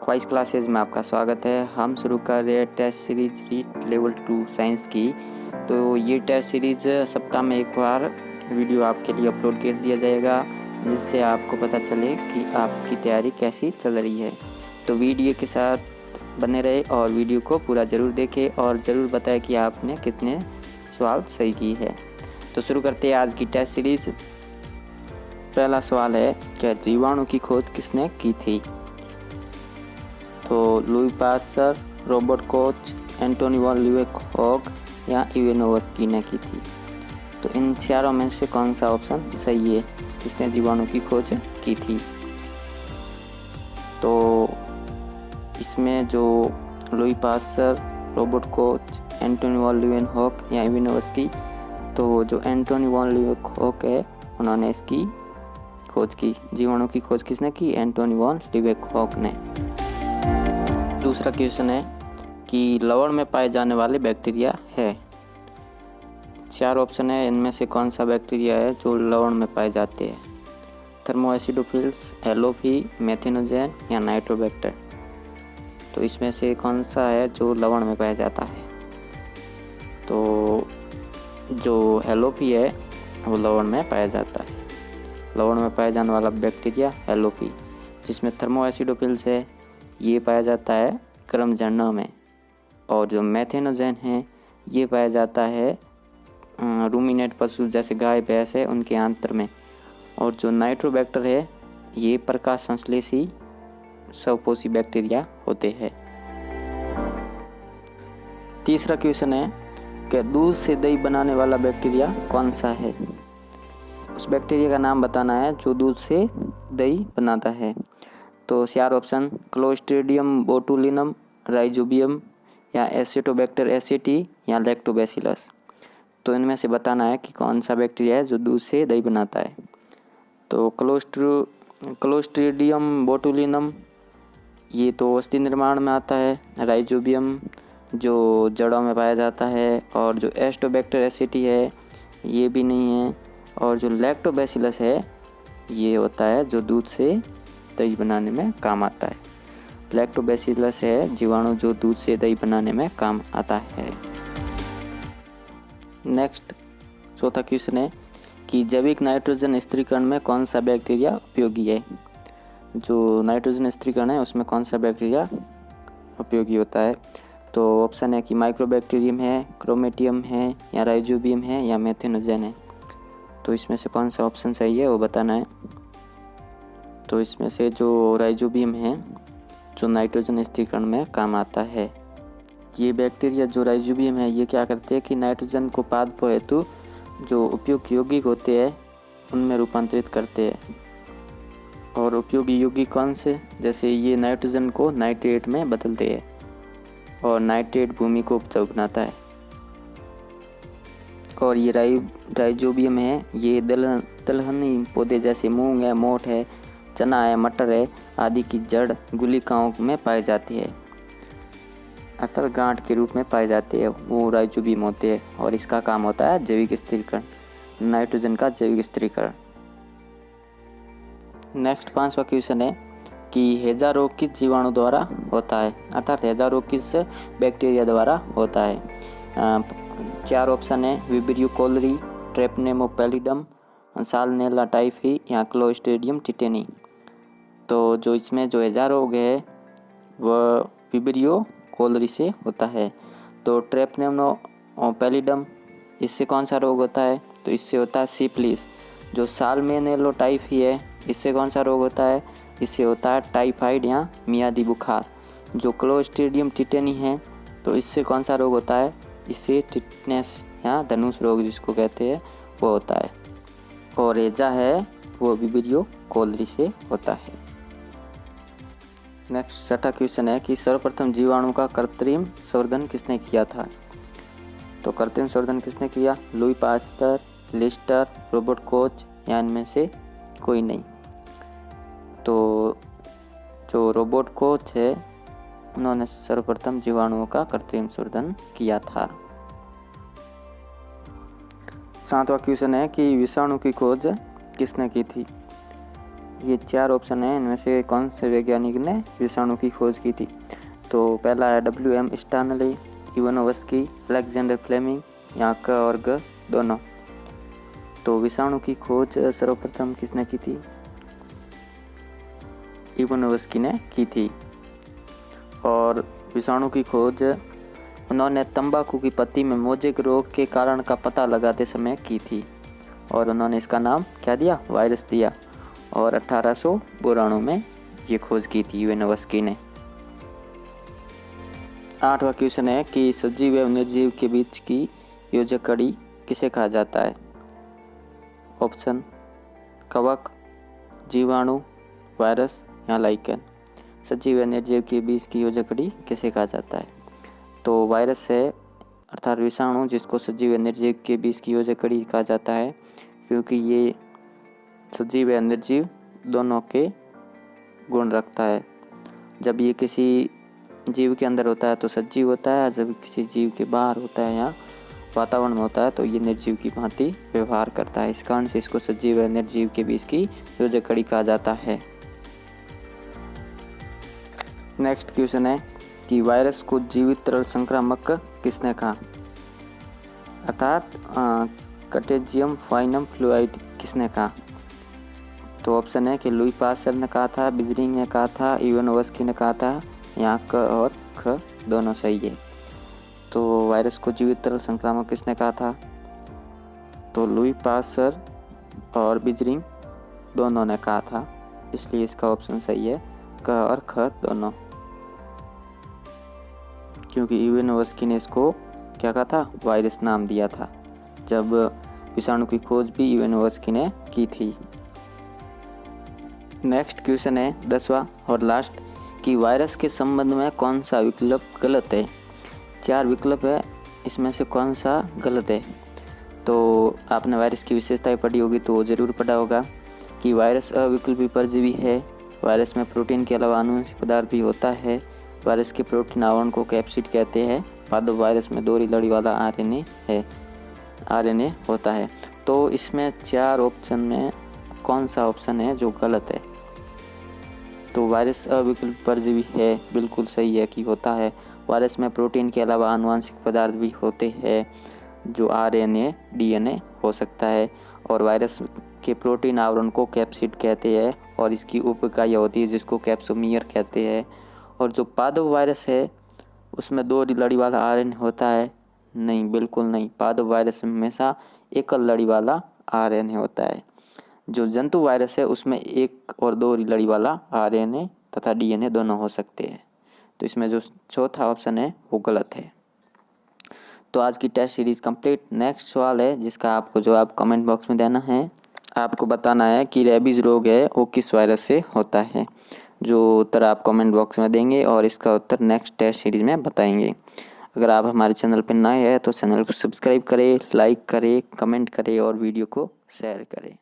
ख्वाइश classes में आपका स्वागत है। हम शुरू कर रहे हैं test series REET level 2 science की। तो ये टेस्ट सीरीज सप्ताह में एक बार वीडियो आपके लिए अपलोड कर दिया जाएगा, जिससे आपको पता चले कि आपकी तैयारी कैसी चल रही है। तो वीडियो के साथ बने रहे और वीडियो को पूरा ज़रूर देखें और ज़रूर बताएं कि आपने कितने सवाल सही किए हैं। तो शुरू करते हैं आज की टेस्ट सीरीज। पहला सवाल है कि जीवाणु की खोज किसने की थी? तो Louis Pasteur, Robert Koch, Antony von Leeuwenhoek या इवानोव्स्की ने की थी। तो इन चारों में से कौन सा ऑप्शन सही है, किसने जीवाणु की खोज की थी? तो इसमें जो Louis Pasteur, Robert Koch, Antony von Leeuwenhoek या इवानोव्स्की, तो जो एंटोनी वॉन लीवेनहॉक है उन्होंने इसकी खोज की। जीवाणु की खोज किसने की? एंटोनी वॉन लीवेनहॉक ने। दूसरा क्वेश्चन है कि लवण में पाए जाने वाले बैक्टीरिया है। चार ऑप्शन है, इनमें से कौन सा बैक्टीरिया है जो लवण में पाए जाते हैं? थर्मोएसिडोफिल्स, एलोफी, मेथिनोजेन या नाइट्रोबैक्टर। तो इसमें से कौन सा है जो लवण में पाया जाता है? तो जो एलोफी है वो लवण में पाया जाता है। लवण में पाया जाने वाला बैक्टीरिया एलोफी, जिसमें थर्मोएसिडोफिल्स है, ये पाया जाता है गर्म झरनों में। और जो मेथिनोजेन है ये पाया जाता है रूमिनेट पशु जैसे गाय भैंस है उनके आंत्र में। और जो नाइट्रोबैक्टर है ये प्रकाश संश्लेषी स्वपोषी बैक्टीरिया होते हैं। तीसरा क्वेश्चन है कि दूध से दही बनाने वाला बैक्टीरिया कौन सा है? उस बैक्टीरिया का नाम बताना है जो दूध से दही बनाता है। तो चार ऑप्शन, क्लोस्ट्रीडियम बोटुलिनम, राइजोबियम या एसिटोबैक्टर एसिटी या लैक्टोबैसिलस। तो इनमें से बताना है कि कौन सा बैक्टीरिया है जो दूध से दही बनाता है। तो क्लोस्ट्रीडियम बोटुलिनम ये तो औषधि निर्माण में आता है। राइजोबियम जो जड़ों में पाया जाता है। और जो एसिटोबैक्टर एसिटी है ये भी नहीं है। और जो लैक्टोबैसिलस है ये होता है जो दूध से दही बनाने में काम आता है। लैक्टोबैसिलस है जीवाणु जो दूध से दही बनाने में काम आता है। नेक्स्ट चौथा क्वेश्चन है कि जैविक नाइट्रोजन स्थिरीकरण में कौन सा बैक्टीरिया उपयोगी है? जो नाइट्रोजन स्थिरीकरण है उसमें कौन सा बैक्टीरिया उपयोगी होता है? तो ऑप्शन है कि माइक्रोबैक्टीरियम है, क्रोमेटियम है या राइजोबियम है या मेथिनोजेन है। तो इसमें से कौन सा ऑप्शन सही है वो बताना है। तो इसमें से जो राइजोबियम है जो नाइट्रोजन स्थिरीकरण में काम आता है। ये बैक्टीरिया जो राइजोबियम है ये क्या करते हैं कि नाइट्रोजन को पादपों हेतु जो उपयोगी यौगिक होते हैं उनमें रूपांतरित करते हैं। और उपयोगी यौगिक कौन से? जैसे ये नाइट्रोजन को नाइट्रेट में बदलते हैं और नाइट्रेट भूमि को उपजाऊ बनाता है। और ये राइजोबियम है ये दलहनी पौधे जैसे मूंग है, मोठ है, चना है, मटर है आदि की जड़ गुलिकाओं में पाई जाती है, अर्थात गांठ के रूप में पाए जाते हैं, वो राइजोबियम होते हैं। और इसका काम होता है जैविक स्थिरीकरण, नाइट्रोजन का जैविक स्थिरीकरण। नेक्स्ट पांचवा क्वेश्चन है कि हैजा रोग किस जीवाणु द्वारा होता है? अर्थात हैजा रोग किस बैक्टीरिया द्वारा होता है? चार ऑप्शन है, विब्रियो कोलरी, ट्रेपनेमोपैलिडम, साल्मोनेला टाइफी या क्लोस्ट्रीडियम टिटेनी। तो जो इसमें जो हैजा रोग है वह विब्रियो कोलरी से होता है। तो ट्रेपनेमोपैलिडम इससे कौन सा रोग होता है? तो इससे होता है सिफिलिस। जो साल्मोनेला टाइफी है इससे कौन सा रोग होता है? इससे होता है टाइफाइड या मियादी बुखार। जो क्लोस्ट्रीडियम टिटेनी है तो इससे कौन सा रोग होता है? इससे टिटनेस या धनुष रोग जिसको कहते हैं वो होता है। और हैजा है वो विब्रियो कोलरी से होता है। नेक्स्ट छठा क्वेश्चन है कि सर्वप्रथम जीवाणु का कृत्रिम संवर्धन किसने किया था? तो कृत्रिम संवर्धन किसने किया? Louis Pasteur, Lister, Robert Koch या इनमें से कोई नहीं। तो जो रॉबर्ट कोच है उन्होंने सर्वप्रथम जीवाणुओं का कृत्रिम संवर्धन किया था। सातवां क्वेश्चन है कि विषाणु की खोज किसने की थी? ये 4 ऑप्शन है, इनमें से कौन से वैज्ञानिक ने विषाणु की खोज की थी? तो पहला है WM Stanley, Ivanovsky, Alexander Fleming या क और ग दोनों। तो विषाणु की खोज सर्वप्रथम किसने की थी? इवानोव्स्की ने की थी। और विषाणु की खोज उन्होंने तंबाकू की पत्ती में मोजेक रोग के कारण का पता लगाते समय की थी और उन्होंने इसका नाम क्या दिया? वायरस दिया। और 1892 में ये खोज की थी इवानोव्स्की ने। 8वां क्वेश्चन है कि सजीव एवं निर्जीव के बीच की योजक कड़ी किसे कहा जाता है? ऑप्शन कवक, जीवाणु, वायरस या लाइकेन। सजीव एवं निर्जीव के बीच की योजक कड़ी किसे कहा जाता है? तो वायरस है अर्थात विषाणु, जिसको सजीव एवं निर्जीव के बीच की योजक कड़ी कहा जाता है, क्योंकि ये सजीव एवं निर्जीव दोनों के गुण रखता है। जब ये किसी जीव के अंदर होता है तो सजीव होता है, जब किसी जीव के बाहर होता है या वातावरण में होता है तो ये निर्जीव की भांति व्यवहार करता है। इस कारण से इसको सजीव एवं निर्जीव के बीच की योजक कड़ी कहा जाता है। नेक्स्ट क्वेश्चन है कि वायरस को जीवित तरल संक्रामक किसने कहा? अर्थात कंटेजियम फाइनम फ्लूइड किसने कहा? तो ऑप्शन है कि लुई पास्चर ने कहा था, बिजरिंग ने कहा था, इवानोव्स्की ने कहा था या क और ख दोनों सही है। तो वायरस को जीवित तरल संक्रामक किसने कहा था? तो लुई पास्चर और बिजरिंग दोनों ने कहा था, इसलिए इसका ऑप्शन सही है क और ख दोनों, क्योंकि इवानोव्स्की ने इसको क्या कहा था? वायरस नाम दिया था, जब विषाणु की खोज भी इवानोव्स्की ने की थी। नेक्स्ट क्वेश्चन है 10वां और लास्ट कि वायरस के संबंध में कौन सा विकल्प गलत है? 4 विकल्प है, इसमें से कौन सा गलत है? तो आपने वायरस की विशेषताएं पढ़ी होगी तो ज़रूर पढ़ा होगा कि वायरस अविकल्पी परजीवी है, वायरस में प्रोटीन के अलावा आनुवंशिक पदार्थ भी होता है, वायरस के प्रोटीन आवरण को कैप्सिड कहते हैं, पादप वायरस में दोहरी लड़ी वाला आरएनए होता है। तो इसमें 4 ऑप्शन में कौन सा ऑप्शन है जो गलत है? तो वायरस अविकल्पी परजीवी है, बिल्कुल सही है कि होता है। वायरस में प्रोटीन के अलावा आनुवंशिक पदार्थ भी होते हैं, जो आरएनए, डीएनए हो सकता है, और वायरस के प्रोटीन आवरण को कैप्सिड कहते हैं और इसकी उप इकाइयाँ होती है जिसको कैप्सोमियर कहते हैं। और जो पादप वायरस है उसमें दोहरी लड़ी वाला आरएनए होता है? नहीं, बिल्कुल नहीं। पादप वायरस में हमेशा एकल लड़ी वाला आरएनए होता है। जो जंतु वायरस है उसमें एक और दोहरी लड़ी वाला आरएनए तथा डीएनए दोनों हो सकते हैं। तो इसमें जो चौथा ऑप्शन है वो गलत है। तो आज की टेस्ट सीरीज कंप्लीट। नेक्स्ट सवाल है जिसका आपको जवाब कमेंट बॉक्स में देना है। आपको बताना है कि रेबीज रोग है वो किस वायरस से होता है। जो उत्तर आप कमेंट बॉक्स में देंगे और इसका उत्तर नेक्स्ट टेस्ट सीरीज में बताएंगे। अगर आप हमारे चैनल पर नए हैं तो चैनल को सब्सक्राइब करें, लाइक करें, कमेंट करें और वीडियो को शेयर करें।